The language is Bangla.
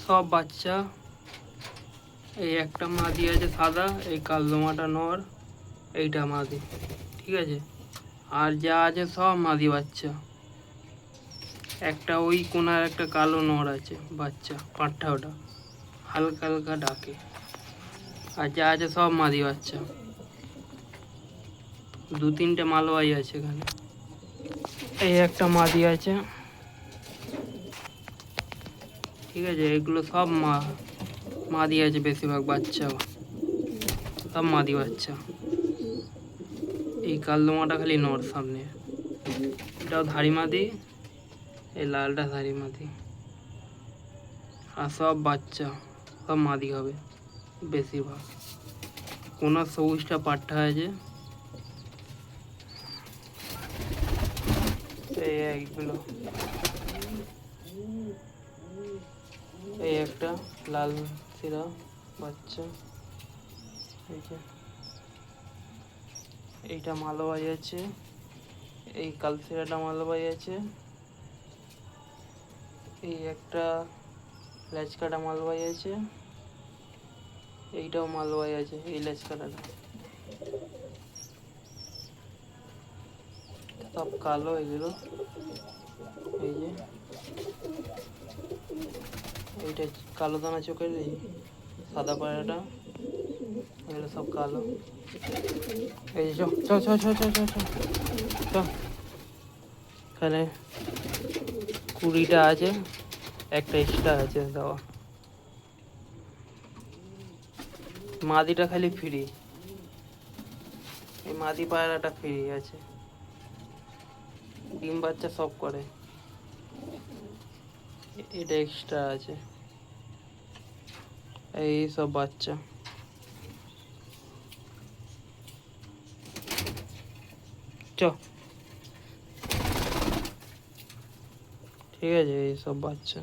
সব বাচ্চা। এই একটা মাদি আছে সাদা, এই কালদমাটা নর, এইটা মাদি, ঠিক আছে। আর যা আছে সব মাদি বাচ্চা। একটা ওই কোনার একটা কালো নর আছে বাচ্চা, পাঁঠা, ওটা হালকা হালকা ডাকে। আর যা আছে সব মাদি বাচ্চা। 2-3টে মালবাই আছে এখানে। এই একটা মাদি আছে, ঠিক আছে। এগুলো সব মাদি আছে, বেশিরভাগ বাচ্চা সব মাদি বাচ্চা। এই কালদমাটা খালি নর সামনে, এটাও ধাড়ি মাদি, এই লালটা ধাড়ি মাদি। আর সব বাচ্চা, সব মাদি হবে বেশিরভাগ। কোনার সবুজটা পাঠা আছে। এই এইগুলো, এই একটা লাল শিরা বাচ্চা, এই যে এইটা মালবাই আছে, এই কালশিরাটা মালবাই আছে, এই একটা লেচকাটা মালবাই আছে, এইটাও মালবাই আছে, এই লেচকাটাটা। সব কালো এগুলো। এই যে এইটা কালো দানা চোখের, এই সাদা পায়রাটা, এগুলো সব কালো। এই যে চ চ চ চ চ চ চ, এখানে 20টা আছে, একটা এক্সট্রা আছে দেওয়া। মাদিটা খালি ফ্রি, এই মাদি পায়রাটা ফ্রি আছে, ডিম বাচ্চা সব করে। এটা এক্সট্রা আছে, এই সব বাচ্চা। চ, ঠিক আছে, এই সব বাচ্চা।